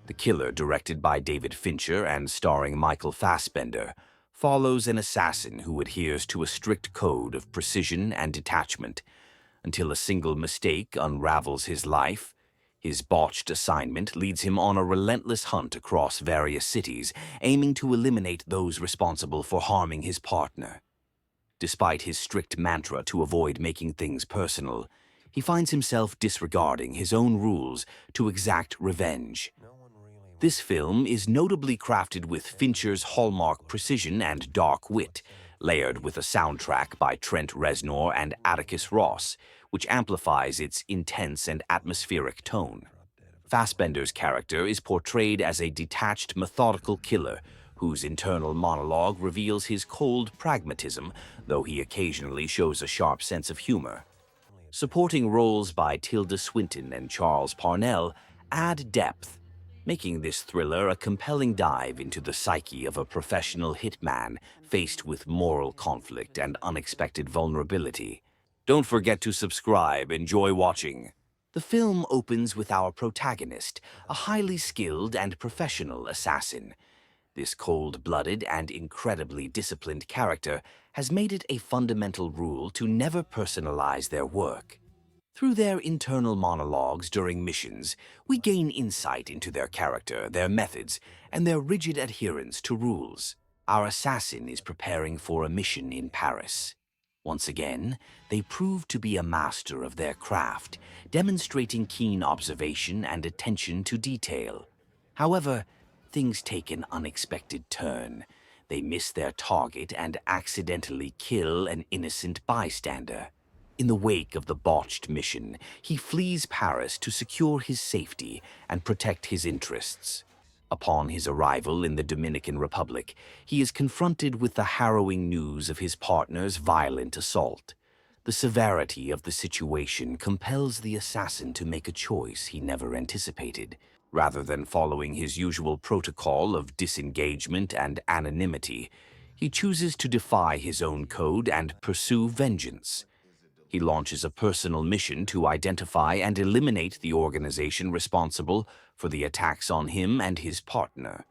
The Killer, directed by David Fincher and starring Michael Fassbender, follows an assassin who adheres to a strict code of precision and detachment until a single mistake unravels his life. His botched assignment leads him on a relentless hunt across various cities, aiming to eliminate those responsible for harming his partner. Despite his strict mantra to avoid making things personal, he finds himself disregarding his own rules to exact revenge. This film is notably crafted with Fincher's hallmark precision and dark wit, layered with a soundtrack by Trent Reznor and Atticus Ross, which amplifies its intense and atmospheric tone. Fassbender's character is portrayed as a detached, methodical killer whose internal monologue reveals his cold pragmatism, though he occasionally shows a sharp sense of humor. Supporting roles by Tilda Swinton and Charles Parnell add depth, making this thriller a compelling dive into the psyche of a professional hitman faced with moral conflict and unexpected vulnerability. Don't forget to subscribe. Enjoy watching. The film opens with our protagonist, a highly skilled and professional assassin. This cold-blooded and incredibly disciplined character has made it a fundamental rule to never personalize their work. Through their internal monologues during missions, we gain insight into their character, their methods, and their rigid adherence to rules. Our assassin is preparing for a mission in Paris. Once again, they prove to be a master of their craft, demonstrating keen observation and attention to detail. However, things take an unexpected turn. They miss their target and accidentally kill an innocent bystander. In the wake of the botched mission, he flees Paris to secure his safety and protect his interests. Upon his arrival in the Dominican Republic, he is confronted with the harrowing news of his partner's violent assault. The severity of the situation compels the assassin to make a choice he never anticipated. Rather than following his usual protocol of disengagement and anonymity, he chooses to defy his own code and pursue vengeance. He launches a personal mission to identify and eliminate the organization responsible for the attacks on him and his partner.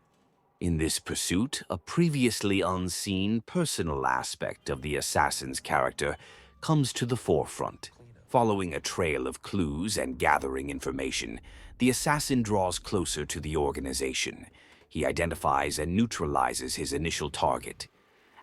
In this pursuit, a previously unseen personal aspect of the assassin's character comes to the forefront. Following a trail of clues and gathering information, the assassin draws closer to the organization. He identifies and neutralizes his initial target.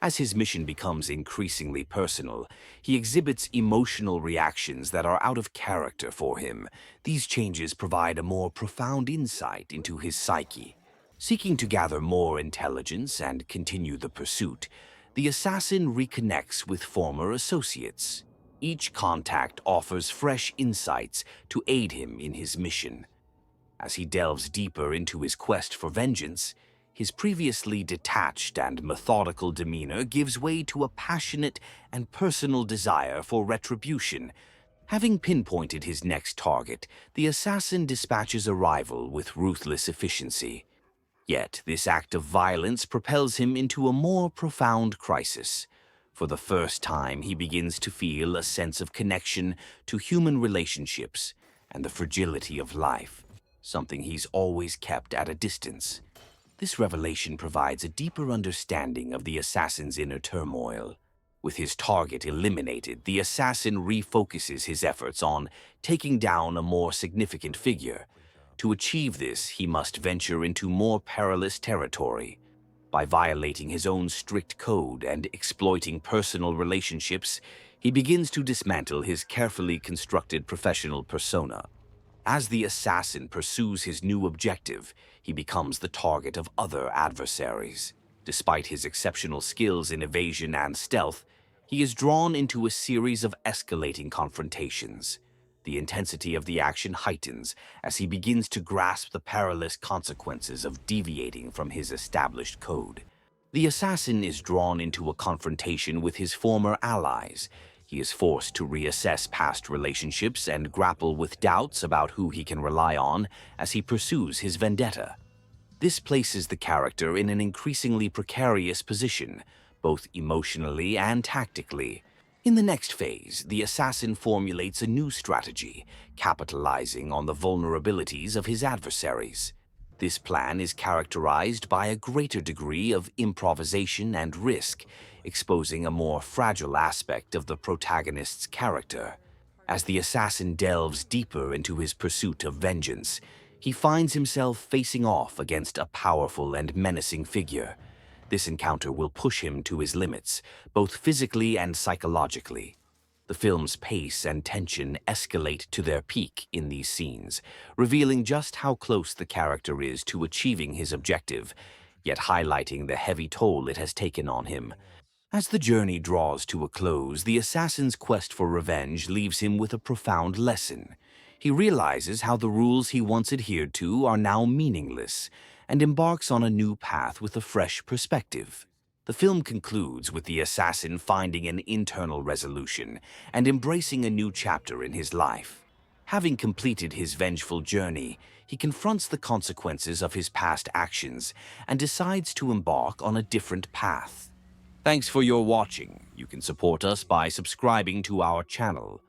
As his mission becomes increasingly personal, he exhibits emotional reactions that are out of character for him. These changes provide a more profound insight into his psyche. Seeking to gather more intelligence and continue the pursuit, the assassin reconnects with former associates. Each contact offers fresh insights to aid him in his mission. As he delves deeper into his quest for vengeance, his previously detached and methodical demeanor gives way to a passionate and personal desire for retribution. Having pinpointed his next target, the assassin dispatches a rival with ruthless efficiency. Yet, this act of violence propels him into a more profound crisis. For the first time, he begins to feel a sense of connection to human relationships and the fragility of life, something he's always kept at a distance. This revelation provides a deeper understanding of the assassin's inner turmoil. With his target eliminated, the assassin refocuses his efforts on taking down a more significant figure. To achieve this, he must venture into more perilous territory. By violating his own strict code and exploiting personal relationships, he begins to dismantle his carefully constructed professional persona. As the assassin pursues his new objective, he becomes the target of other adversaries. Despite his exceptional skills in evasion and stealth, he is drawn into a series of escalating confrontations. The intensity of the action heightens as he begins to grasp the perilous consequences of deviating from his established code. The assassin is drawn into a confrontation with his former allies. He is forced to reassess past relationships and grapple with doubts about who he can rely on as he pursues his vendetta. This places the character in an increasingly precarious position, both emotionally and tactically. In the next phase, the assassin formulates a new strategy, capitalizing on the vulnerabilities of his adversaries. This plan is characterized by a greater degree of improvisation and risk, exposing a more fragile aspect of the protagonist's character. As the assassin delves deeper into his pursuit of vengeance, he finds himself facing off against a powerful and menacing figure. This encounter will push him to his limits, both physically and psychologically. The film's pace and tension escalate to their peak in these scenes, revealing just how close the character is to achieving his objective, yet highlighting the heavy toll it has taken on him. As the journey draws to a close, the assassin's quest for revenge leaves him with a profound lesson. He realizes how the rules he once adhered to are now meaningless, and embarks on a new path with a fresh perspective. The film concludes with the assassin finding an internal resolution and embracing a new chapter in his life. Having completed his vengeful journey, he confronts the consequences of his past actions and decides to embark on a different path. Thanks for your watching. You can support us by subscribing to our channel